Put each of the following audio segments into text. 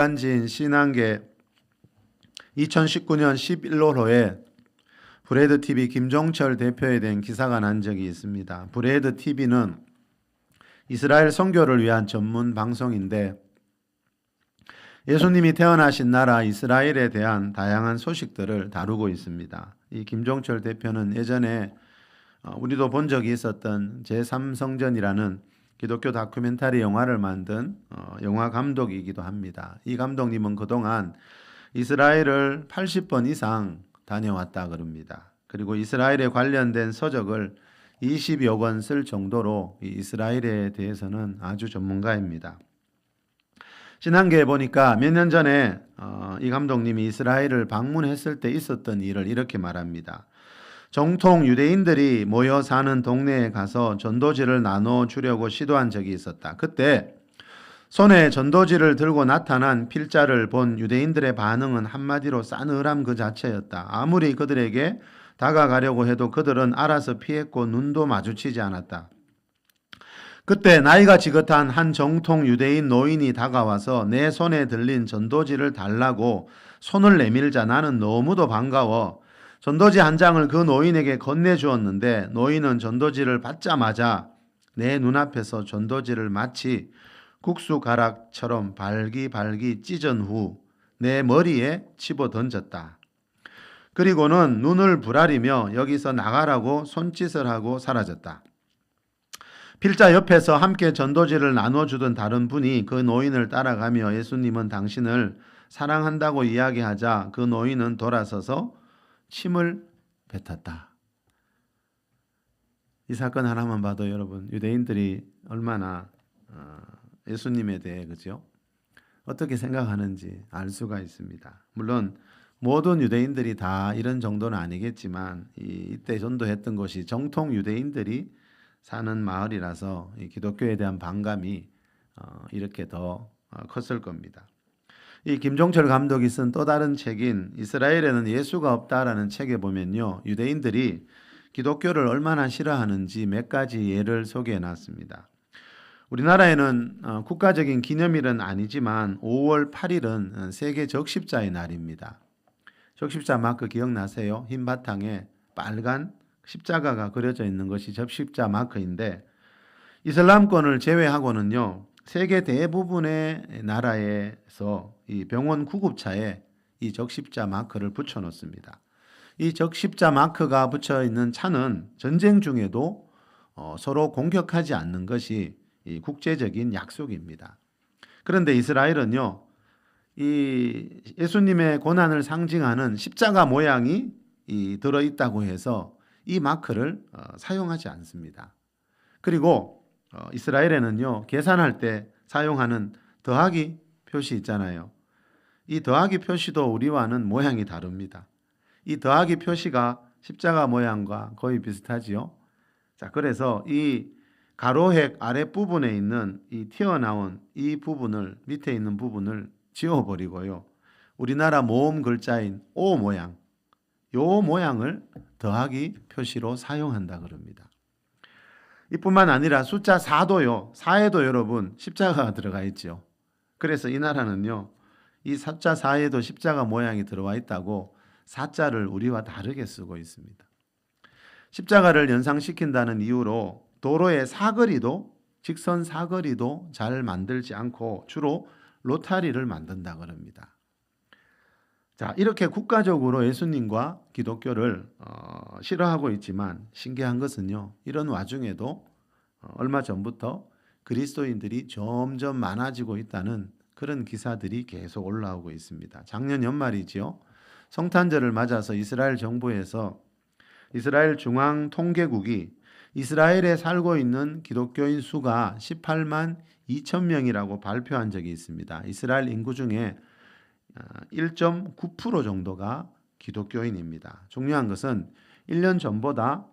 간지인 신한계 2019년 11월호에 브레드TV 김종철 대표에 대한 기사가 난 적이 있습니다. 브레드TV는 이스라엘 선교를 위한 전문 방송인데 예수님이 태어나신 나라 이스라엘에 대한 다양한 소식들을 다루고 있습니다. 이 김종철 대표는 예전에 우리도 본 적이 있었던 제3성전이라는 기독교 다큐멘터리 영화를 만든 영화 감독이기도 합니다. 이 감독님은 그동안 이스라엘을 80번 이상 다녀왔다 그럽니다. 그리고 이스라엘에 관련된 서적을 20여 권 쓸 정도로 이스라엘에 대해서는 아주 전문가입니다. 신한계에 보니까 몇 년 전에 이 감독님이 이스라엘을 방문했을 때 있었던 일을 이렇게 말합니다. 정통 유대인들이 모여 사는 동네에 가서 전도지를 나눠주려고 시도한 적이 있었다. 그때 손에 전도지를 들고 나타난 필자를 본 유대인들의 반응은 한마디로 싸늘함 그 자체였다. 아무리 그들에게 다가가려고 해도 그들은 알아서 피했고 눈도 마주치지 않았다. 그때 나이가 지긋한 한 정통 유대인 노인이 다가와서 내 손에 들린 전도지를 달라고 손을 내밀자 나는 너무도 반가워 전도지 한 장을 그 노인에게 건네주었는데 노인은 전도지를 받자마자 내 눈앞에서 전도지를 마치 국수가락처럼 발기발기 찢은 후 내 머리에 집어 던졌다. 그리고는 눈을 부라리며 여기서 나가라고 손짓을 하고 사라졌다. 필자 옆에서 함께 전도지를 나눠주던 다른 분이 그 노인을 따라가며 예수님은 당신을 사랑한다고 이야기하자 그 노인은 돌아서서 침을 뱉었다. 이 사건 하나만 봐도 여러분 유대인들이 얼마나 예수님에 대해 그죠? 어떻게 생각하는지 알 수가 있습니다. 물론 모든 유대인들이 다 이런 정도는 아니겠지만 이때 전도했던 곳이 정통 유대인들이 사는 마을이라서 이 기독교에 대한 반감이 이렇게 더 컸을 겁니다. 이 김종철 감독이 쓴 또 다른 책인 이스라엘에는 예수가 없다라는 책에 보면요. 유대인들이 기독교를 얼마나 싫어하는지 몇 가지 예를 소개해 놨습니다. 우리나라에는 국가적인 기념일은 아니지만 5월 8일은 세계 적십자의 날입니다. 적십자 마크 기억나세요? 흰 바탕에 빨간 십자가가 그려져 있는 것이 적십자 마크인데 이슬람권을 제외하고는요. 세계 대부분의 나라에서 이 병원 구급차에 이 적십자 마크를 붙여 놓습니다. 이 적십자 마크가 붙여 있는 차는 전쟁 중에도 서로 공격하지 않는 것이 이 국제적인 약속입니다. 그런데 이스라엘은요, 이 예수님의 고난을 상징하는 십자가 모양이 들어 있다고 해서 이 마크를 사용하지 않습니다. 그리고 이스라엘에는요, 계산할 때 사용하는 더하기 표시 있잖아요. 이 더하기 표시도 우리와는 모양이 다릅니다. 이 더하기 표시가 십자가 모양과 거의 비슷하지요. 자, 그래서 이 가로획 아랫부분에 있는 이 튀어나온 이 부분을 밑에 있는 부분을 지워버리고요. 우리나라 모음 글자인 O 모양, 요 모양을 더하기 표시로 사용한다 그럽니다. 이뿐만 아니라 숫자 4도요. 4에도 여러분 십자가가 들어가 있죠. 그래서 이 나라는요. 이 숫자 4에도 십자가 모양이 들어와 있다고 사자를 우리와 다르게 쓰고 있습니다. 십자가를 연상시킨다는 이유로 도로의 사거리도 직선 사거리도 잘 만들지 않고 주로 로타리를 만든다 그럽니다. 자, 이렇게 국가적으로 예수님과 기독교를 싫어하고 있지만 신기한 것은요. 이런 와중에도 얼마 전부터 그리스도인들이 점점 많아지고 있다는 그런 기사들이 계속 올라오고 있습니다. 작년 연말이지요. 성탄절을 맞아서 이스라엘 정부에서 이스라엘 중앙통계국이 이스라엘에 살고 있는 기독교인 수가 18만 2천 명이라고 발표한 적이 있습니다. 이스라엘 인구 중에 1.9% 정도가 기독교인입니다. 중요한 것은 1년 전보다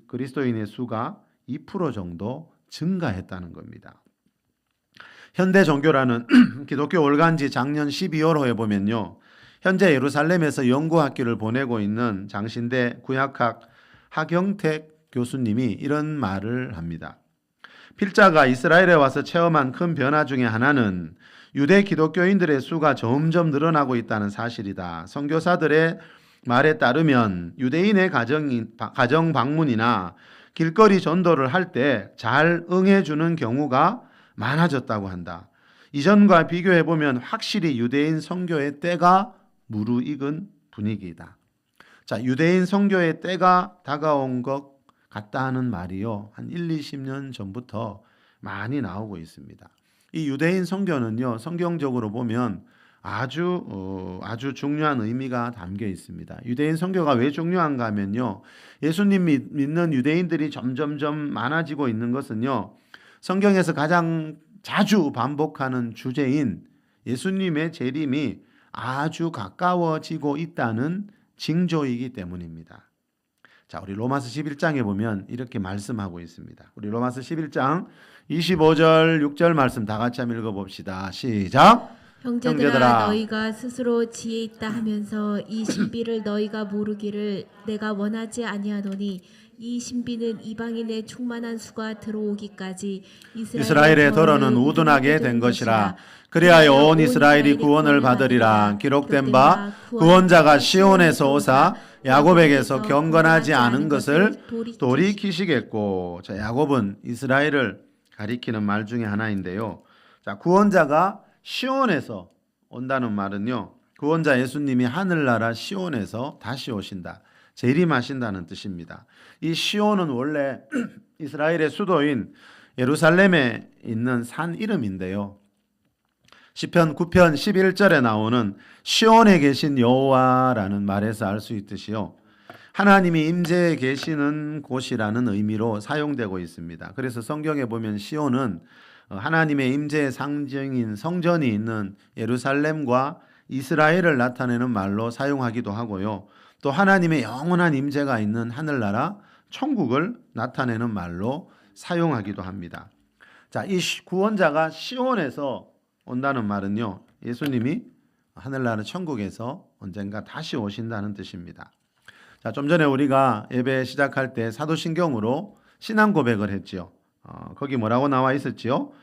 그리스도인의 수가 2% 정도 증가했다는 겁니다. 현대 종교라는 기독교 월간지 작년 12월호에 보면요. 현재 예루살렘에서 연구학교를 보내고 있는 장신대 구약학 하경택 교수님이 이런 말을 합니다. 필자가 이스라엘에 와서 체험한 큰 변화 중에 하나는 유대 기독교인들의 수가 점점 늘어나고 있다는 사실이다. 선교사들의 말에 따르면 유대인의 가정 방문이나 길거리 전도를 할 때 잘 응해주는 경우가 많아졌다고 한다. 이전과 비교해보면 확실히 유대인 선교의 때가 무르익은 분위기이다. 자, 유대인 선교의 때가 다가온 것 같다는 말이요. 한 20년 전부터 많이 나오고 있습니다. 이 유대인 선교는요, 성경적으로 보면 아주 중요한 의미가 담겨 있습니다. 유대인 선교가 왜 중요한가 하면요, 예수님 믿는 유대인들이 점점점 많아지고 있는 것은요, 성경에서 가장 자주 반복하는 주제인 예수님의 재림이 아주 가까워지고 있다는 징조이기 때문입니다. 자, 우리 로마서 11장에 보면 이렇게 말씀하고 있습니다. 우리 로마서 11장 25절 6절 말씀 다 같이 한번 읽어봅시다. 시작. 형제들아 너희가 스스로 지혜 있다 하면서 이 신비를 너희가 모르기를 내가 원하지 아니하노니 이 신비는 이방인의 충만한 수가 들어오기까지 이스라엘의 더러는 우둔하게 된 것이라. 그리하여 온 이스라엘이 구원을 받으리라. 기록된 바 구원자가 시온에서 오사 야곱에게서 경건하지 않은 것을 돌이키시겠고. 자, 야곱은 이스라엘을 가리키는 말 중에 하나인데요. 자, 구원자가 시온에서 온다는 말은요, 구원자 예수님이 하늘나라 시온에서 다시 오신다, 재림하신다는 뜻입니다. 이 시온은 원래 이스라엘의 수도인 예루살렘에 있는 산 이름인데요, 시편 9편 11절에 나오는 시온에 계신 여호와라는 말에서 알 수 있듯이요, 하나님이 임재해 계시는 곳이라는 의미로 사용되고 있습니다. 그래서 성경에 보면 시온은 하나님의 임재의 상징인 성전이 있는 예루살렘과 이스라엘을 나타내는 말로 사용하기도 하고요, 또 하나님의 영원한 임재가 있는 하늘나라 천국을 나타내는 말로 사용하기도 합니다. 자, 이 구원자가 시온에서 온다는 말은요, 예수님이 하늘나라 천국에서 언젠가 다시 오신다는 뜻입니다. 자, 좀 전에 우리가 예배 시작할 때 사도신경으로 신앙 고백을 했지요. 거기 뭐라고 나와 있었지요?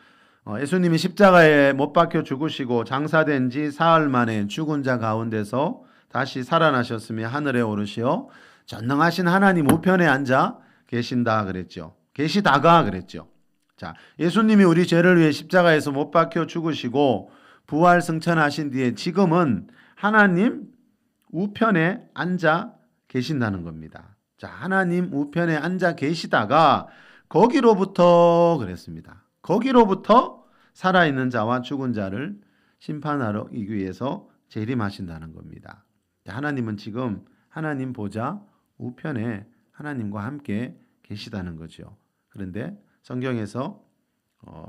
예수님이 십자가에 못 박혀 죽으시고 장사된 지 사흘 만에 죽은 자 가운데서 다시 살아나셨으며 하늘에 오르시어 전능하신 하나님 우편에 앉아 계신다 그랬죠. 계시다가 그랬죠. 자, 예수님이 우리 죄를 위해 십자가에서 못 박혀 죽으시고 부활 승천하신 뒤에 지금은 하나님 우편에 앉아 계신다는 겁니다. 자, 하나님 우편에 앉아 계시다가 거기로부터 그랬습니다. 거기로부터 살아있는 자와 죽은 자를 심판하기 위해서 재림하신다는 겁니다. 하나님은 지금 하나님 보좌 우편에 하나님과 함께 계시다는 거죠. 그런데 성경에서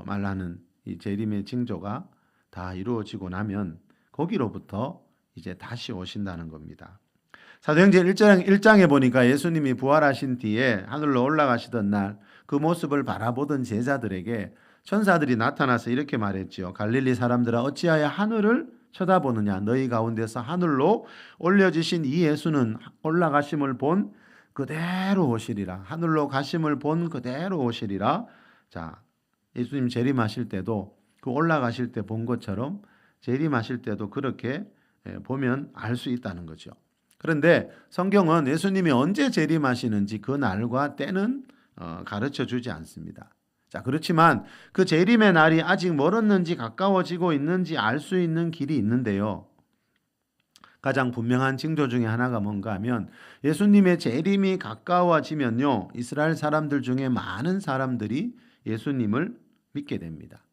말하는 이 재림의 징조가 다 이루어지고 나면 거기로부터 이제 다시 오신다는 겁니다. 사도행전 1장에 보니까 예수님이 부활하신 뒤에 하늘로 올라가시던 날 그 모습을 바라보던 제자들에게 천사들이 나타나서 이렇게 말했지요. 갈릴리 사람들아 어찌하여 하늘을 쳐다보느냐. 너희 가운데서 하늘로 올려지신 이 예수는 올라가심을 본 그대로 오시리라. 하늘로 가심을 본 그대로 오시리라. 자, 예수님 재림하실 때도 그 올라가실 때 본 것처럼 재림하실 때도 그렇게 보면 알 수 있다는 거죠. 그런데 성경은 예수님이 언제 재림하시는지 그 날과 때는 가르쳐 주지 않습니다. 자, 그렇지만 그 재림의 날이 아직 멀었는지 가까워지고 있는지 알 수 있는 길이 있는데요. 가장 분명한 징조 중에 하나가 뭔가 하면 예수님의 재림이 가까워지면요, 이스라엘 사람들 중에 많은 사람들이 예수님을 믿게 됩니다.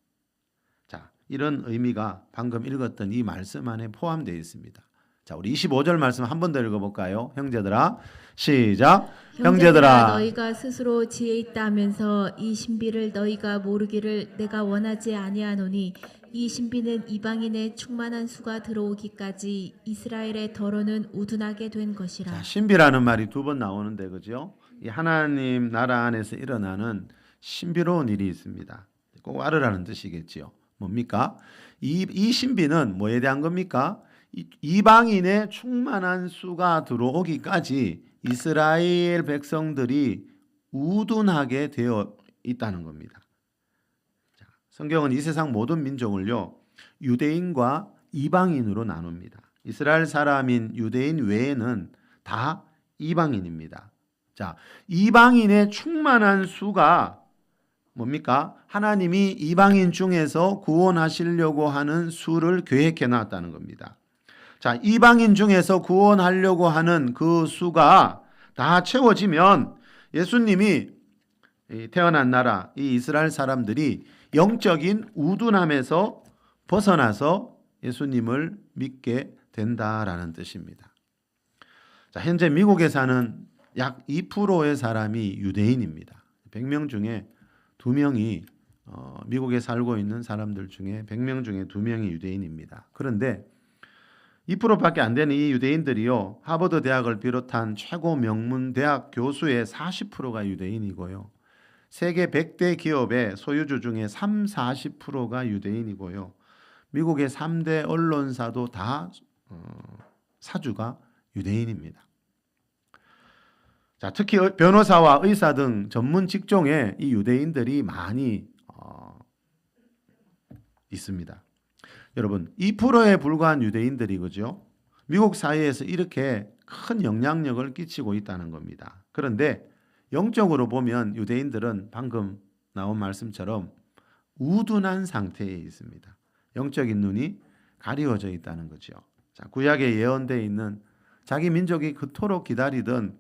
자, 이런 의미가 방금 읽었던 이 말씀 안에 포함되어 있습니다. 자, 우리 25절 말씀 한 번 더 읽어볼까요? 형제들아, 시작. 형제들아 너희가 스스로 지혜 있다 하면서 이 신비를 너희가 모르기를 내가 원하지 아니하노니 이 신비는 이방인의 충만한 수가 들어오기까지 이스라엘의 더러는 우둔하게 된 것이라. 자, 신비라는 말이 두 번 나오는데, 그죠? 이 하나님 나라 안에서 일어나는 신비로운 일이 있습니다. 꼭 알으라는 뜻이겠지요. 뭡니까? 이 신비는 뭐에 대한 겁니까? 이방인의 충만한 수가 들어오기까지 이스라엘 백성들이 우둔하게 되어 있다는 겁니다. 성경은 이 세상 모든 민족을요, 유대인과 이방인으로 나눕니다. 이스라엘 사람인 유대인 외에는 다 이방인입니다. 자, 이방인의 충만한 수가 뭡니까? 하나님이 이방인 중에서 구원하시려고 하는 수를 계획해 놨다는 겁니다. 자, 이방인 중에서 구원하려고 하는 그 수가 다 채워지면 예수님이 태어난 나라, 이 이스라엘 사람들이 영적인 우둔함에서 벗어나서 예수님을 믿게 된다라는 뜻입니다. 자, 현재 미국에 사는 약 2%의 사람이 유대인입니다. 100명 중에 2명이 미국에 살고 있는 사람들 중에 100명 중에 2명이 유대인입니다. 그런데 2%밖에 안 되는 이 유대인들이요, 하버드 대학을 비롯한 최고 명문 대학 교수의 40%가 유대인이고요, 세계 100대 기업의 소유주 중에 40%가 유대인이고요, 미국의 3대 언론사도 다 사주가 유대인입니다. 자, 특히 변호사와 의사 등 전문 직종에 이 유대인들이 많이 있습니다. 여러분, 2%에 불과한 유대인들이 그죠? 미국 사회에서 이렇게 큰 영향력을 끼치고 있다는 겁니다. 그런데 영적으로 보면 유대인들은 방금 나온 말씀처럼 우둔한 상태에 있습니다. 영적인 눈이 가리워져 있다는 거죠. 자, 구약에 예언되어 있는 자기 민족이 그토록 기다리던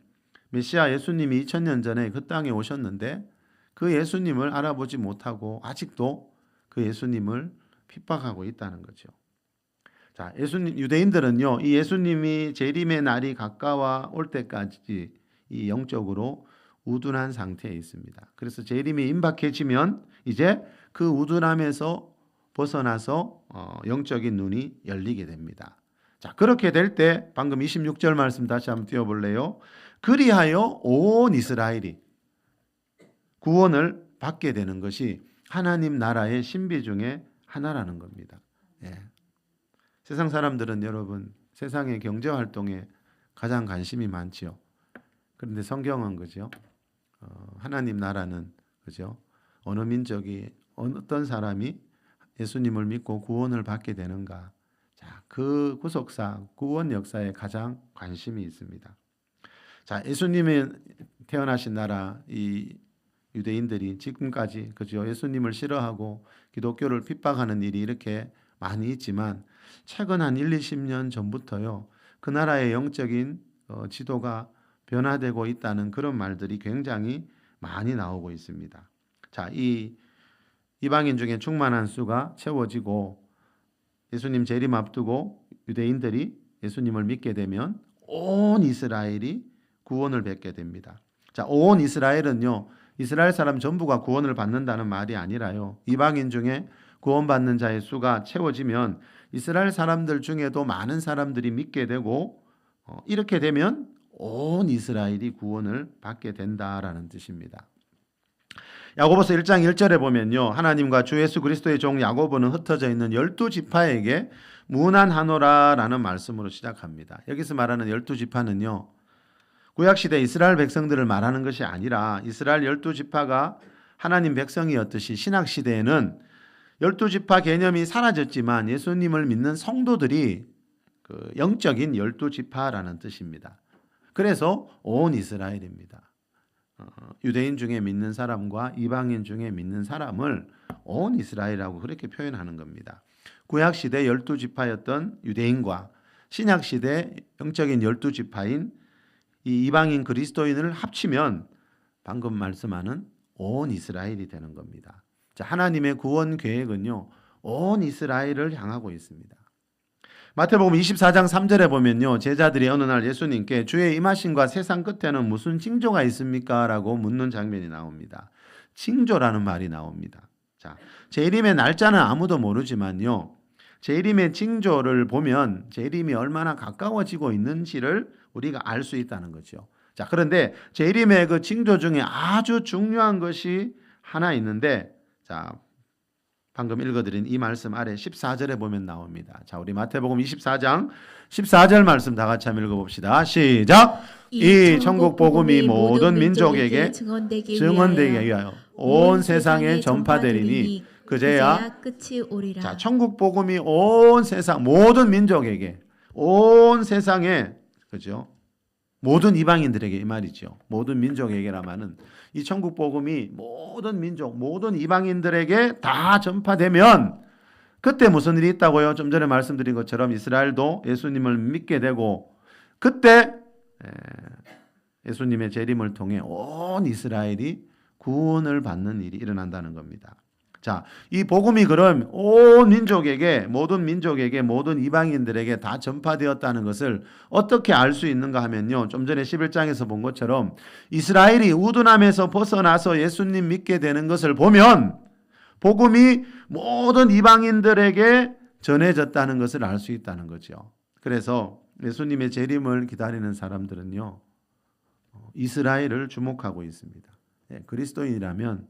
메시아 예수님이 2000년 전에 그 땅에 오셨는데 그 예수님을 알아보지 못하고 아직도 그 예수님을 핍박하고 있다는 거죠. 자, 유대인들은요, 이 예수님이 재림의 날이 가까워 올 때까지 이 영적으로 우둔한 상태에 있습니다. 그래서 재림이 임박해지면 이제 그 우둔함에서 벗어나서 영적인 눈이 열리게 됩니다. 자, 그렇게 될 때 방금 26절 말씀 다시 한번 띄워볼래요? 그리하여 온 이스라엘이 구원을 받게 되는 것이 하나님 나라의 신비 중에 하나라는 겁니다. 예. 세상 사람들은 여러분 세상의 경제 활동에 가장 관심이 많지요. 그런데 성경은 그죠? 하나님 나라는 그죠? 어느 민족이 어떤 사람이 예수님을 믿고 구원을 받게 되는가? 자, 그 구속사, 구원 역사에 가장 관심이 있습니다. 자, 예수님이 태어나신 나라 이 유대인들이 지금까지 그죠? 예수님을 싫어하고 기독교를 핍박하는 일이 이렇게 많이 있지만 최근 한 20년 전부터요. 그 나라의 영적인 지도가 변화되고 있다는 그런 말들이 굉장히 많이 나오고 있습니다. 자, 이 이방인 중에 충만한 수가 채워지고 예수님 재림 앞두고 유대인들이 예수님을 믿게 되면 온 이스라엘이 구원을 받게 됩니다. 자, 온 이스라엘은요, 이스라엘 사람 전부가 구원을 받는다는 말이 아니라요, 이방인 중에 구원받는 자의 수가 채워지면 이스라엘 사람들 중에도 많은 사람들이 믿게 되고 이렇게 되면 온 이스라엘이 구원을 받게 된다라는 뜻입니다. 야고보서 1장 1절에 보면요, 하나님과 주 예수 그리스도의 종 야고보는 흩어져 있는 12지파에게 무난하노라라는 말씀으로 시작합니다. 여기서 말하는 12지파는요, 구약시대 이스라엘 백성들을 말하는 것이 아니라 이스라엘 12지파가 하나님 백성이었듯이 신약시대에는 12지파 개념이 사라졌지만 예수님을 믿는 성도들이 그 영적인 12지파라는 뜻입니다. 그래서 온 이스라엘입니다. 유대인 중에 믿는 사람과 이방인 중에 믿는 사람을 온 이스라엘이라고 그렇게 표현하는 겁니다. 구약시대 12지파였던 유대인과 신약시대 영적인 12지파인 이 이방인 그리스도인을 합치면 방금 말씀하는 온 이스라엘이 되는 겁니다. 자, 하나님의 구원 계획은요, 온 이스라엘을 향하고 있습니다. 마태복음 24장 3절에 보면요, 제자들이 어느 날 예수님께 주의 임하심과 세상 끝에는 무슨 징조가 있습니까? 라고 묻는 장면이 나옵니다. 징조라는 말이 나옵니다. 자, 재림의 날짜는 아무도 모르지만요, 재림의 징조를 보면 재림이 얼마나 가까워지고 있는지를 우리가 알 수 있다는 거죠. 자, 그런데 재림의 그 징조 중에 아주 중요한 것이 하나 있는데, 자, 방금 읽어드린 이 말씀 아래 14절에 보면 나옵니다. 자, 우리 마태복음 24장 14절 말씀 다 같이 한번 읽어봅시다. 시작! 이 천국 복음이 모든 민족에게 증언되기 위하여 온 세상에 전파되리니 그제야 끝이 오리라. 자, 천국 복음이 온 세상 모든 민족에게 온 세상에 그죠? 모든 이방인들에게 이 말이죠. 모든 민족에게라마는 이 천국 복음이 모든 민족, 모든 이방인들에게 다 전파되면 그때 무슨 일이 있다고요? 좀 전에 말씀드린 것처럼 이스라엘도 예수님을 믿게 되고 그때 예수님의 재림을 통해 온 이스라엘이 구원을 받는 일이 일어난다는 겁니다. 자, 이 복음이 그럼 온 민족에게, 모든 이방인들에게 다 전파되었다는 것을 어떻게 알 수 있는가 하면요. 좀 전에 11장에서 본 것처럼 이스라엘이 우둔함에서 벗어나서 예수님 믿게 되는 것을 보면 복음이 모든 이방인들에게 전해졌다는 것을 알 수 있다는 거죠. 그래서 예수님의 재림을 기다리는 사람들은요. 이스라엘을 주목하고 있습니다. 그리스도인이라면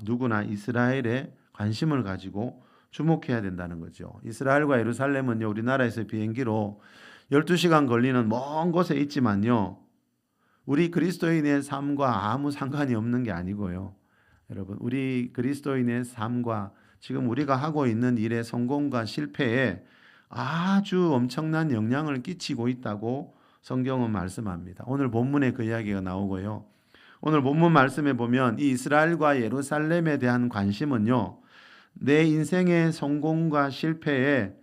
누구나 이스라엘에 관심을 가지고 주목해야 된다는 거죠. 이스라엘과 예루살렘은요, 우리나라에서 비행기로 12시간 걸리는 먼 곳에 있지만요, 우리 그리스도인의 삶과 아무 상관이 없는 게 아니고요. 여러분, 우리 그리스도인의 삶과 지금 우리가 하고 있는 일의 성공과 실패에 아주 엄청난 영향을 끼치고 있다고 성경은 말씀합니다. 오늘 본문에 그 이야기가 나오고요. 오늘 본문 말씀에 보면 이 이스라엘과 예루살렘에 대한 관심은요, 내 인생의 성공과 실패에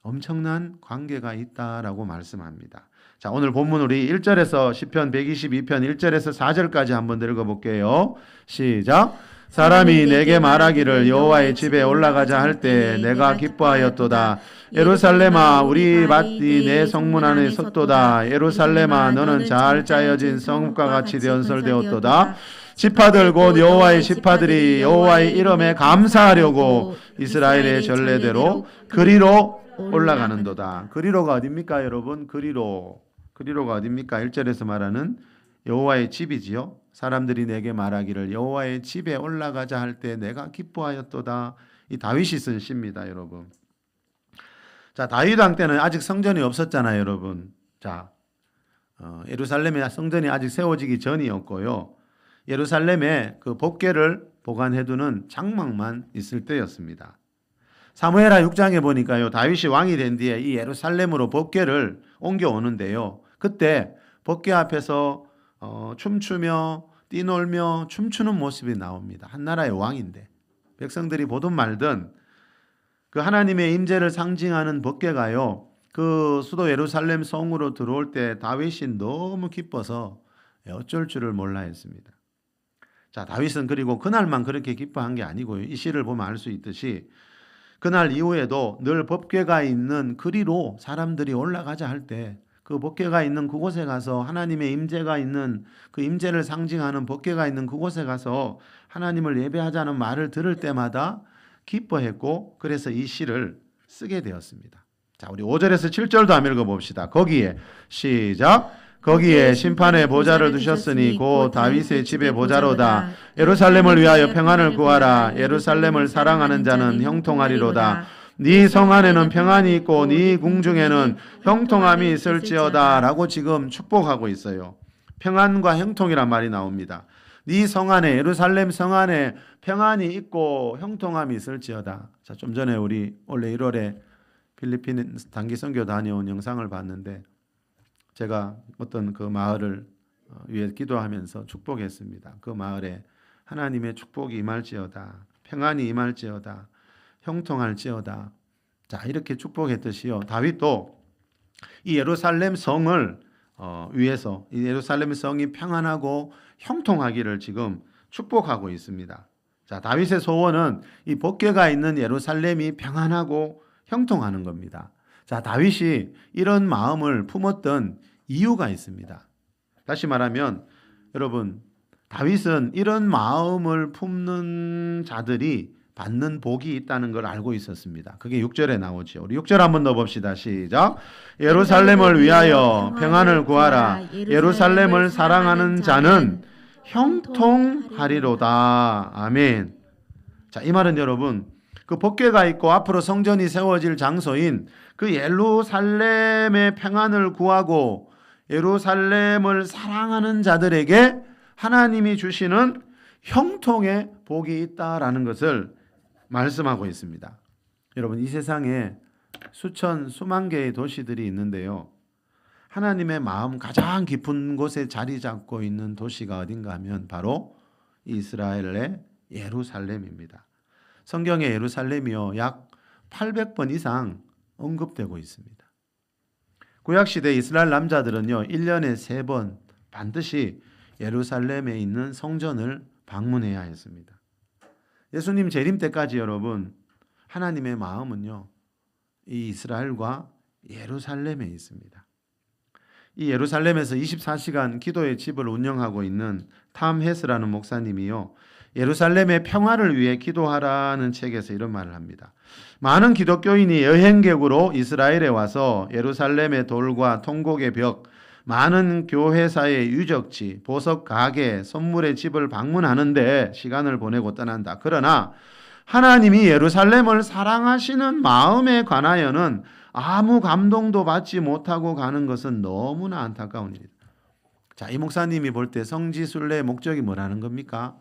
엄청난 관계가 있다라고 말씀합니다. 자, 오늘 본문 우리 1절에서 시편 122편 1절에서 4절까지 한번 읽어볼게요. 시작. 사람이 내게 말하기를 여호와의 집에 올라가자 할 때 내가 기뻐하였도다. 예루살렘아 우리 밭이 내 성문 안에 섰도다. 예루살렘아 너는 잘 짜여진 성읍과 같이 연설되었도다. 지파들 곧 여호와의 지파들이 여호와의 이름에 감사하려고 이스라엘의 전례대로 그리로 올라가는도다. 그리로가 어딥니까 여러분? 그리로가 어딥니까? 1절에서 말하는 여호와의 집이지요. 사람들이 내게 말하기를 여호와의 집에 올라가자 할 때 내가 기뻐하였도다. 이 다윗이 쓴 시입니다, 여러분. 자, 다윗 왕 때는 아직 성전이 없었잖아요, 여러분. 자, 예루살렘에 성전이 아직 세워지기 전이었고요. 예루살렘에 그 법궤를 보관해두는 장막만 있을 때였습니다. 사무엘하 6장에 보니까요, 다윗이 왕이 된 뒤에 이 예루살렘으로 법궤를 옮겨오는데요. 그때 법궤 앞에서 춤추며 뛰놀며 춤추는 모습이 나옵니다. 한 나라의 왕인데 백성들이 보든 말든 그 하나님의 임재를 상징하는 법궤가요, 그 수도 예루살렘 성으로 들어올 때 다윗이 너무 기뻐서 어쩔 줄을 몰라 했습니다. 자, 다윗은 그리고 그날만 그렇게 기뻐한 게 아니고요. 이 시를 보면 알 수 있듯이 그날 이후에도 늘 법궤가 있는 그리로 사람들이 올라가자 할 때 그 법궤가 있는 그곳에 가서 하나님의 임재가 있는 그 임재를 상징하는 법궤가 있는 그곳에 가서 하나님을 예배하자는 말을 들을 때마다 기뻐했고 그래서 이 시를 쓰게 되었습니다. 자, 우리 5절에서 7절도 한번 읽어봅시다. 거기에 시작. 거기에 심판의 보좌를 두셨으니 곧 다윗의 집의 보좌로다. 예루살렘을 위하여 평안을 구하라. 예루살렘을 사랑하는 자는 형통하리로다. 네 성 안에는 평안이 있고 네 궁중에는 형통함이 있을지어다 라고 지금 축복하고 있어요. 평안과 형통이란 말이 나옵니다. 네 성 안에, 예루살렘 성 안에 평안이 있고 형통함이 있을지어다. 자, 좀 전에 우리 원래 1월에 필리핀 단기 선교 다녀온 영상을 봤는데 제가 어떤 그 마을을 위해 기도하면서 축복했습니다. 그 마을에 하나님의 축복이 임할지어다. 평안이 임할지어다. 형통할지어다. 자, 이렇게 축복했듯이요. 다윗도 이 예루살렘 성을 위해서 이 예루살렘 성이 평안하고 형통하기를 지금 축복하고 있습니다. 자, 다윗의 소원은 이 법궤가 있는 예루살렘이 평안하고 형통하는 겁니다. 자, 다윗이 이런 마음을 품었던 이유가 있습니다. 다시 말하면 여러분, 다윗은 이런 마음을 품는 자들이 받는 복이 있다는 걸 알고 있었습니다. 그게 6절에 나오죠. 우리 6절 한번 더 봅시다. 시작. 예루살렘을 위하여 평안을 구하라. 예루살렘을 사랑하는 자는 형통하리로다. 아멘. 자, 이 말은 여러분, 그 법궤가 있고 앞으로 성전이 세워질 장소인 그 예루살렘의 평안을 구하고 예루살렘을 사랑하는 자들에게 하나님이 주시는 형통의 복이 있다라는 것을 말씀하고 있습니다. 여러분, 이 세상에 수만 개의 도시들이 있는데요. 하나님의 마음 가장 깊은 곳에 자리 잡고 있는 도시가 어딘가 하면 바로 이스라엘의 예루살렘입니다. 성경에 예루살렘이요, 약 800번 이상 언급되고 있습니다. 구약시대 이스라엘 남자들은요, 1년에 3번 반드시 예루살렘에 있는 성전을 방문해야 했습니다. 예수님 재림 때까지 여러분, 하나님의 마음은요, 이 이스라엘과 예루살렘에 있습니다. 이 예루살렘에서 24시간 기도의 집을 운영하고 있는 탐 헤스라는 목사님이요, 예루살렘의 평화를 위해 기도하라는 책에서 이런 말을 합니다. 많은 기독교인이 여행객으로 이스라엘에 와서 예루살렘의 돌과 통곡의 벽, 많은 교회사의 유적지, 보석 가게, 선물의 집을 방문하는데 시간을 보내고 떠난다. 그러나 하나님이 예루살렘을 사랑하시는 마음에 관하여는 아무 감동도 받지 못하고 가는 것은 너무나 안타까운 일이다. 자, 이 목사님이 볼 때 성지순례의 목적이 뭐라는 겁니까?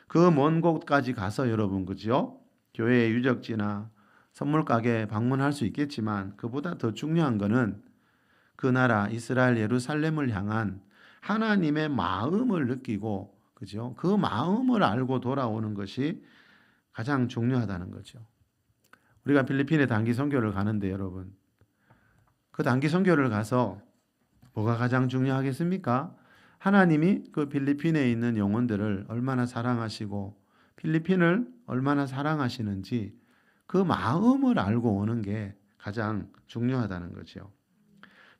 그 먼 곳까지 가서 여러분, 그죠? 교회의 유적지나 선물 가게 방문할 수 있겠지만 그보다 더 중요한 것은 그 나라 이스라엘 예루살렘을 향한 하나님의 마음을 느끼고, 그죠? 그 마음을 알고 돌아오는 것이 가장 중요하다는 거죠. 우리가 필리핀에 단기 선교를 가는데 여러분, 그 단기 선교를 가서 뭐가 가장 중요하겠습니까? 하나님이 그 필리핀에 있는 영혼들을 얼마나 사랑하시고 필리핀을 얼마나 사랑하시는지 그 마음을 알고 오는 게 가장 중요하다는 거죠.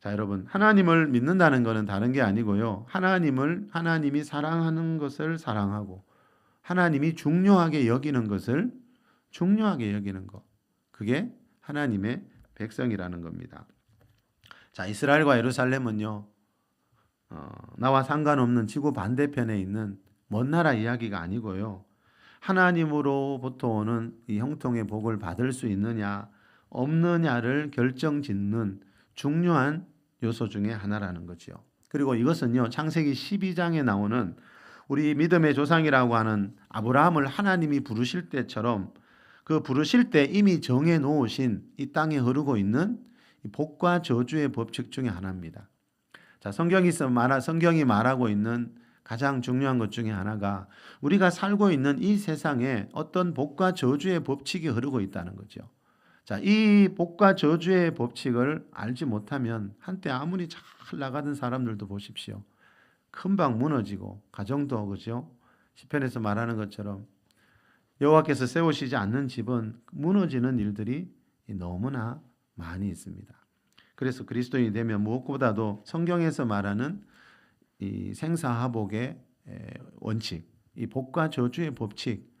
자, 여러분, 하나님을 믿는다는 것은 다른 게 아니고요, 하나님이 사랑하는 것을 사랑하고 하나님이 중요하게 여기는 것을 중요하게 여기는 것, 그게 하나님의 백성이라는 겁니다. 자, 이스라엘과 예루살렘은요, 나와 상관없는 지구 반대편에 있는 먼 나라 이야기가 아니고요, 하나님으로부터 오는 이 형통의 복을 받을 수 있느냐 없느냐를 결정짓는 중요한 요소 중에 하나라는 거죠. 그리고 이것은요, 창세기 12장에 나오는 우리 믿음의 조상이라고 하는 아브라함을 하나님이 부르실 때처럼 그 부르실 때 이미 정해 놓으신 이 땅에 흐르고 있는 복과 저주의 법칙 중에 하나입니다. 자, 성경이 말하고 있는 가장 중요한 것 중에 하나가 우리가 살고 있는 이 세상에 어떤 복과 저주의 법칙이 흐르고 있다는 거죠. 자, 이 복과 저주의 법칙을 알지 못하면 한때 아무리 잘 나가던 사람들도 보십시오, 금방 무너지고, 가정도, 그죠? 시편에서 말하는 것처럼 여호와께서 세우시지 않는 집은 무너지는 일들이 너무나 많이 있습니다. 그래서 그리스도인이 되면 무엇보다도 성경에서 말하는 이 생사화복의 원칙, 이 복과 저주의 법칙,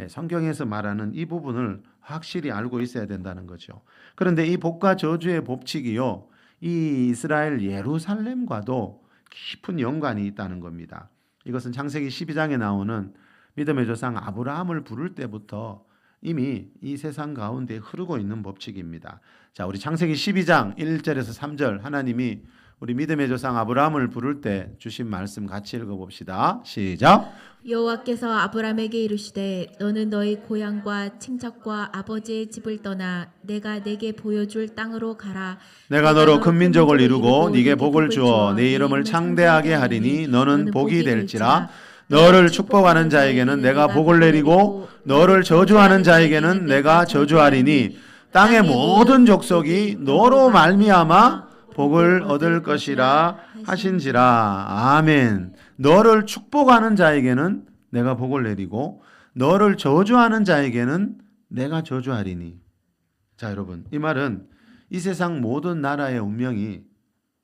성경에서 말하는 이 부분을 확실히 알고 있어야 된다는 거죠. 그런데 이 복과 저주의 법칙이요, 이 이스라엘 예루살렘과도 깊은 연관이 있다는 겁니다. 이것은 창세기 12장에 나오는 믿음의 조상 아브라함을 부를 때부터 이미 이 세상 가운데 흐르고 있는 법칙입니다. 자, 우리 창세기 12장 1절에서 3절 하나님이 우리 믿음의 조상 아브라함을 부를 때 주신 말씀 같이 읽어봅시다. 시작. 여호와께서 아브라함에게 이르시되 너는 너희 고향과 친척과 아버지의 집을 떠나 내가 내게 보여줄 땅으로 가라. 내가 너로 큰 민족을 이루고 네게 복을 주어 네 이름을 창대하게 하리니 너는 복이 될지라. 너를 축복하는 자에게는 내가 복을 내리고 너를 저주하는 자에게는 내가 저주하리니 땅의 모든 족속이 너로 말미암아 복을 얻을 것이라 하신지라. 아멘. 너를 축복하는 자에게는 내가 복을 내리고 너를 저주하는 자에게는 내가 저주하리니. 자, 여러분, 이 말은 이 세상 모든 나라의 운명이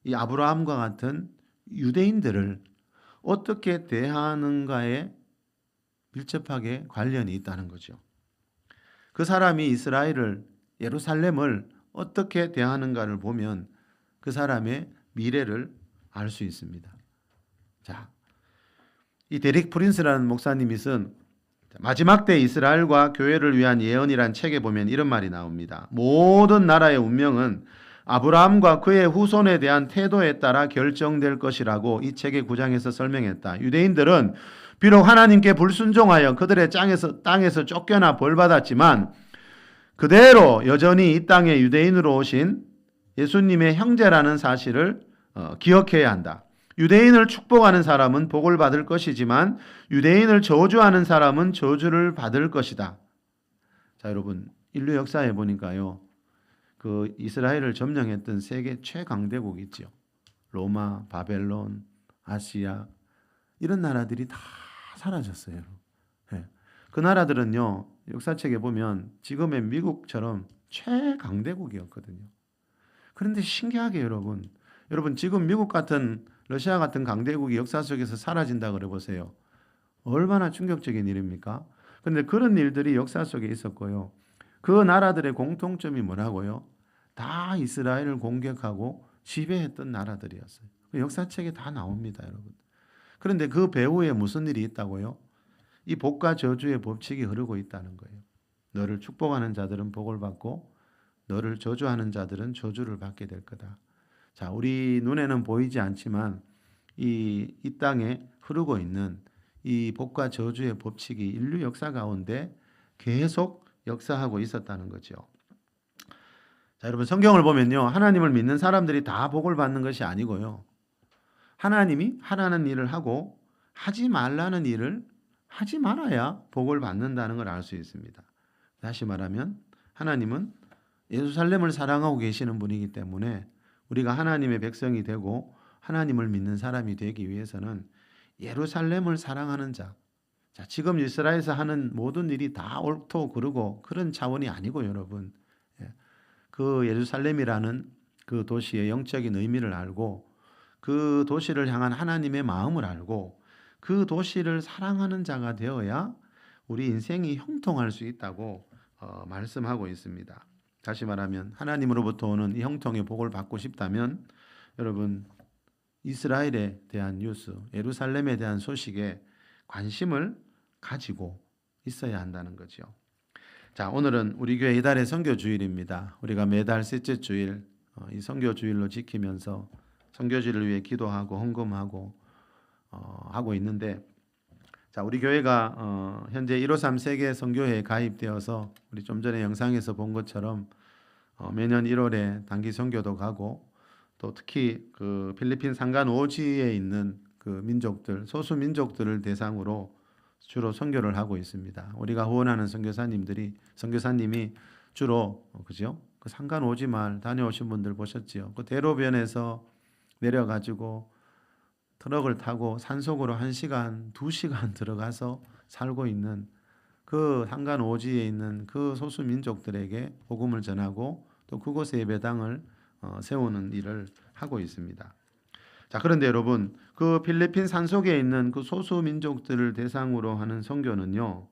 이 아브라함과 같은 유대인들을 어떻게 대하는가에 밀접하게 관련이 있다는 거죠. 그 사람이 이스라엘을, 예루살렘을 어떻게 대하는가를 보면 그 사람의 미래를 알 수 있습니다. 자, 이 데릭 프린스라는 목사님이 쓴 마지막 때 이스라엘과 교회를 위한 예언이란 책에 보면 이런 말이 나옵니다. 모든 나라의 운명은 아브라함과 그의 후손에 대한 태도에 따라 결정될 것이라고 이 책의 9장에서 설명했다. 유대인들은 비록 하나님께 불순종하여 그들의 땅에서 쫓겨나 벌받았지만 그대로 여전히 이 땅에 유대인으로 오신 예수님의 형제라는 사실을 기억해야 한다. 유대인을 축복하는 사람은 복을 받을 것이지만 유대인을 저주하는 사람은 저주를 받을 것이다. 자, 여러분, 인류 역사에 보니까요, 그 이스라엘을 점령했던 세계 최강대국 있죠. 로마, 바벨론, 아시아, 이런 나라들이 다 사라졌어요. 예. 그 나라들은요, 역사책에 보면 지금의 미국처럼 최강대국이었거든요. 그런데 신기하게 여러분 지금 미국 같은 러시아 같은 강대국이 역사 속에서 사라진다 그래 보세요. 얼마나 충격적인 일입니까? 그런데 그런 일들이 역사 속에 있었고요. 그 나라들의 공통점이 뭐라고요? 다 이스라엘을 공격하고 지배했던 나라들이었어요. 역사책에 다 나옵니다, 여러분. 그런데 그 배후에 무슨 일이 있다고요? 이 복과 저주의 법칙이 흐르고 있다는 거예요. 너를 축복하는 자들은 복을 받고 너를 저주하는 자들은 저주를 받게 될 거다. 자, 우리 눈에는 보이지 않지만 이 땅에 흐르고 있는 이 복과 저주의 법칙이 인류 역사 가운데 계속 역사하고 있었다는 거죠. 자, 여러분 성경을 보면요, 하나님을 믿는 사람들이 다 복을 받는 것이 아니고요. 하나님이 하라는 일을 하고 하지 말라는 일을 하지 말아야 복을 받는다는 걸 알 수 있습니다. 다시 말하면 하나님은 예루살렘을 사랑하고 계시는 분이기 때문에 우리가 하나님의 백성이 되고 하나님을 믿는 사람이 되기 위해서는 예루살렘을 사랑하는 자, 지금 이스라엘에서 하는 모든 일이 다 옳고 그르고 그런 차원이 아니고 여러분, 그 예루살렘이라는 그 도시의 영적인 의미를 알고 그 도시를 향한 하나님의 마음을 알고 그 도시를 사랑하는 자가 되어야 우리 인생이 형통할 수 있다고 말씀하고 있습니다. 다시 말하면 하나님으로부터 오는 이 형통의 복을 받고 싶다면 여러분 이스라엘에 대한 뉴스, 예루살렘에 대한 소식에 관심을 가지고 있어야 한다는 거죠. 자, 오늘은 우리 교회 이달의 선교 주일입니다. 우리가 매달 셋째 주일 이 선교 주일로 지키면서 선교지를 위해 기도하고 헌금하고 하고 있는데, 자, 우리 교회가 현재 153 세계 선교회에 가입되어서 우리 좀 전에 영상에서 본 것처럼 매년 1월에 단기 선교도 가고 또 특히 그 필리핀 산간 오지에 있는 그 민족들, 소수 민족들을 대상으로 주로 선교를 하고 있습니다. 우리가 후원하는 선교사님이 주로 그죠? 그 산간 오지 마을 다녀오신 분들 보셨지요? 그 대로변에서 내려가지고 트럭을 타고 산속으로 1시간, 2시간 들어가서 살고 있는 그 산간 오지에 있는 그 소수 민족들에게 복음을 전하고 또 그곳에 예배당을 세우는 일을 하고 있습니다. 자, 그런데 여러분 그 필리핀 산속에 있는 그 소수 민족들을 대상으로 하는 선교는요,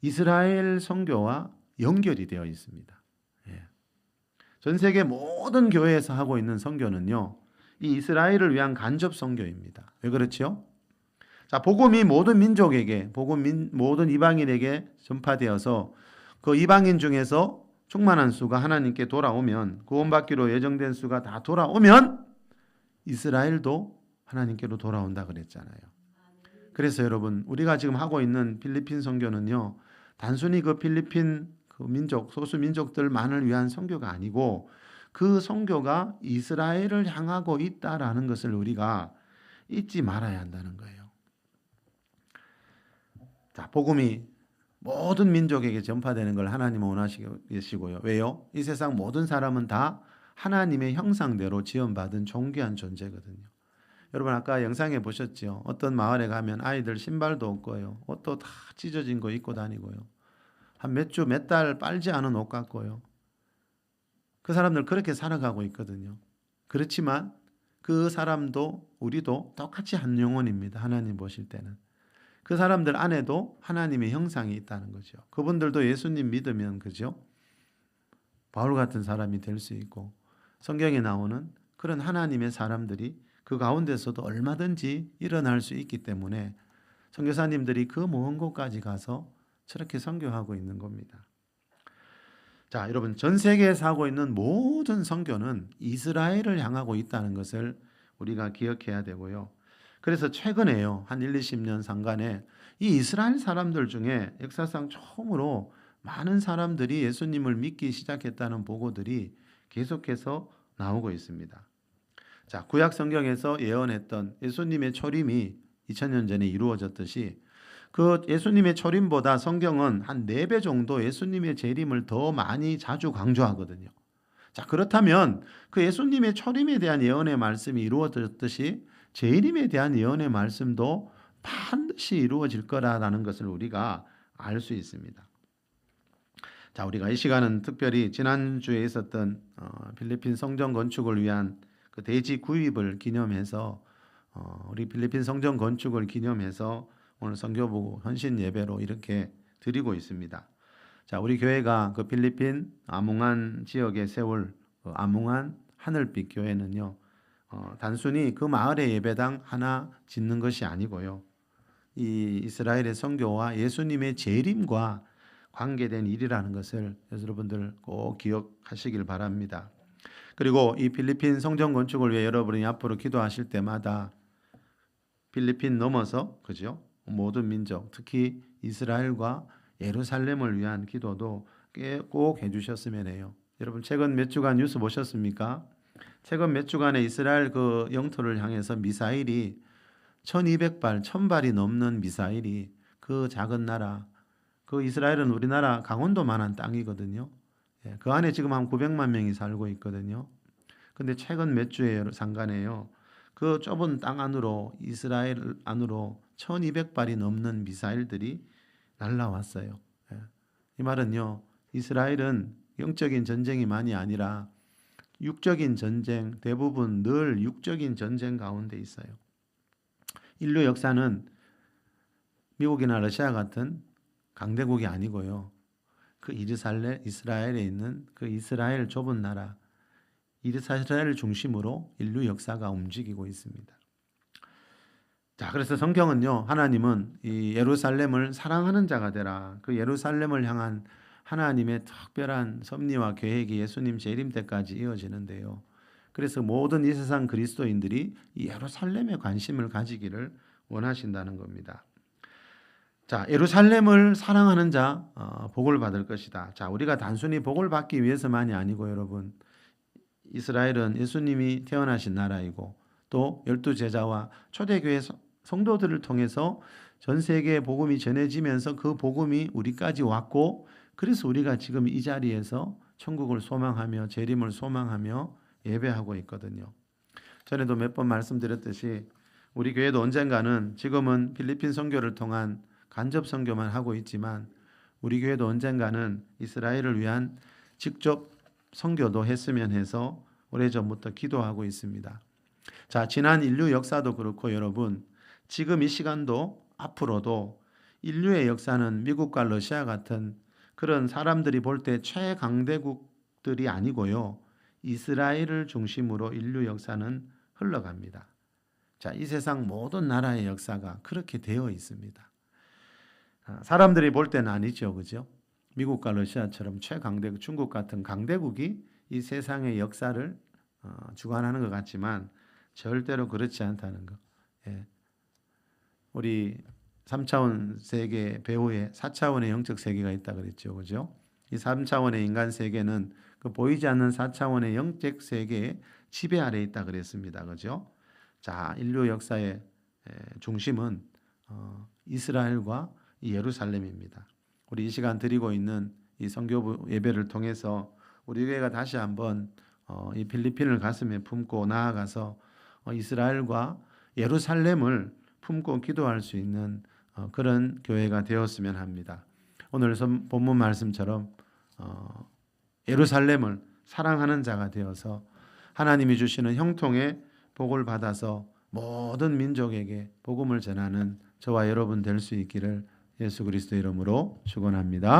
이스라엘 선교와 연결이 되어 있습니다. 전 세계 모든 교회에서 하고 있는 선교는요, 이 이스라엘을 위한 간접 선교입니다. 왜 그렇죠? 자, 복음이 모든 민족에게, 모든 이방인에게 전파되어서 그 이방인 중에서 충만한 수가 하나님께 돌아오면, 구원받기로 예정된 수가 다 돌아오면 이스라엘도 하나님께로 돌아온다 그랬잖아요. 그래서 여러분 우리가 지금 하고 있는 필리핀 선교는요, 단순히 그 필리핀 그 민족, 소수 민족들만을 위한 선교가 아니고 그 선교가 이스라엘을 향하고 있다라는 것을 우리가 잊지 말아야 한다는 거예요. 자, 복음이 모든 민족에게 전파되는 걸 하나님은 원하시고요. 왜요? 이 세상 모든 사람은 다 하나님의 형상대로 지원받은 존귀한 존재거든요. 여러분 아까 영상에 보셨죠? 어떤 마을에 가면 아이들 신발도 없고요, 옷도 다 찢어진 거 입고 다니고요, 한 몇 주, 몇 달 빨지 않은 옷 같고요. 그 사람들 그렇게 살아가고 있거든요. 그렇지만 그 사람도 우리도 똑같이 한 영혼입니다. 하나님 보실 때는. 그 사람들 안에도 하나님의 형상이 있다는 거죠. 그분들도 예수님 믿으면 그죠? 바울 같은 사람이 될 수 있고, 성경에 나오는 그런 하나님의 사람들이 그 가운데서도 얼마든지 일어날 수 있기 때문에 선교사님들이 그 먼 곳까지 가서 저렇게 선교하고 있는 겁니다. 자, 여러분 전 세계에서 하고 있는 모든 선교는 이스라엘을 향하고 있다는 것을 우리가 기억해야 되고요. 그래서 최근에요, 한 1, 20년 상간에 이 이스라엘 사람들 중에 역사상 처음으로 많은 사람들이 예수님을 믿기 시작했다는 보고들이 계속해서 나오고 있습니다. 자, 구약 성경에서 예언했던 예수님의 초림이 2000년 전에 이루어졌듯이 그 예수님의 초림보다 성경은 한 4배 정도 예수님의 재림을 더 많이 자주 강조하거든요. 자, 그렇다면 그 예수님의 초림에 대한 예언의 말씀이 이루어졌듯이 재림에 대한 예언의 말씀도 반드시 이루어질 거라는 것을 우리가 알 수 있습니다. 자, 우리가 이 시간은 특별히 지난주에 있었던 필리핀 성전 건축을 위한 그 대지 구입을 기념해서 우리 필리핀 성전 건축을 기념해서 오늘 선교부 헌신 예배로 이렇게 드리고 있습니다. 자, 우리 교회가 그 필리핀 아뭉안 지역에 세울 아뭉안 하늘빛 교회는요, 단순히 그 마을의 예배당 하나 짓는 것이 아니고요, 이 이스라엘의 선교와 예수님의 재림과 관계된 일이라는 것을 여러분들 꼭 기억하시길 바랍니다. 그리고 이 필리핀 성전 건축을 위해 여러분이 앞으로 기도하실 때마다 필리핀 넘어서 그죠? 모든 민족, 특히 이스라엘과 예루살렘을 위한 기도도 꼭 해주셨으면 해요. 여러분 최근 몇 주간 뉴스 보셨습니까? 최근 몇 주간에 이스라엘 그 영토를 향해서 미사일이 1200발, 1000발이 넘는 미사일이 그 작은 나라, 그 이스라엘은 우리나라 강원도만한 땅이거든요. 그 안에 지금 한 900만 명이 살고 있거든요. 근데 최근 몇 주에 상간에요, 그 좁은 땅 안으로 이스라엘 안으로 1200발이 넘는 미사일들이 날라왔어요. 이 말은요, 이스라엘은 영적인 전쟁이만이 아니라 육적인 전쟁, 대부분 늘 육적인 전쟁 가운데 있어요. 인류 역사는 미국이나 러시아 같은 강대국이 아니고요, 그 이스라엘에 있는 그 이스라엘 좁은 나라, 이스라엘을 중심으로 인류 역사가 움직이고 있습니다. 자, 그래서 성경은요, 하나님은 이 예루살렘을 사랑하는 자가 되라, 그 예루살렘을 향한 하나님의 특별한 섭리와 계획이 예수님 재림 때까지 이어지는데요. 그래서 모든 이 세상 그리스도인들이 이 예루살렘에 관심을 가지기를 원하신다는 겁니다. 자, 예루살렘을 사랑하는 자 복을 받을 것이다. 자, 우리가 단순히 복을 받기 위해서만이 아니고 여러분, 이스라엘은 예수님이 태어나신 나라이고 또 12제자와 초대교회 성도들을 통해서 전 세계에 복음이 전해지면서 그 복음이 우리까지 왔고, 그래서 우리가 지금 이 자리에서 천국을 소망하며 재림을 소망하며 예배하고 있거든요. 전에도 몇 번 말씀드렸듯이 우리 교회도 언젠가는, 지금은 필리핀 선교를 통한 간접 선교만 하고 있지만 우리 교회도 언젠가는 이스라엘을 위한 직접 선교도 했으면 해서 오래전부터 기도하고 있습니다. 자, 지난 인류 역사도 그렇고 여러분, 지금 이 시간도 앞으로도 인류의 역사는 미국과 러시아 같은 그런 사람들이 볼 때 최강대국들이 아니고요, 이스라엘을 중심으로 인류 역사는 흘러갑니다. 자, 이 세상 모든 나라의 역사가 그렇게 되어 있습니다. 사람들이 볼 때는 아니죠, 그죠? 미국과 러시아처럼 최강대국, 중국 같은 강대국이 이 세상의 역사를 주관하는 것 같지만 절대로 그렇지 않다는 거. 우리 3차원 세계 배후에 4차원의 영적 세계가 있다 그랬죠, 그죠? 이 3차원의 인간 세계는 그 보이지 않는 4차원의 영적 세계의 지배 아래 있다 그랬습니다, 그죠? 자, 인류 역사의 중심은 이스라엘과 이 예루살렘입니다. 우리 이 시간 드리고 있는 이 선교부 예배를 통해서 우리 교회가 다시 한번 이 필리핀을 가슴에 품고 나아가서 이스라엘과 예루살렘을 품고 기도할 수 있는 그런 교회가 되었으면 합니다. 오늘 본문 말씀처럼 예루살렘을 사랑하는 자가 되어서 하나님이 주시는 형통의 복을 받아서 모든 민족에게 복음을 전하는 저와 여러분 될 수 있기를 예수 그리스도 이름으로 축원합니다.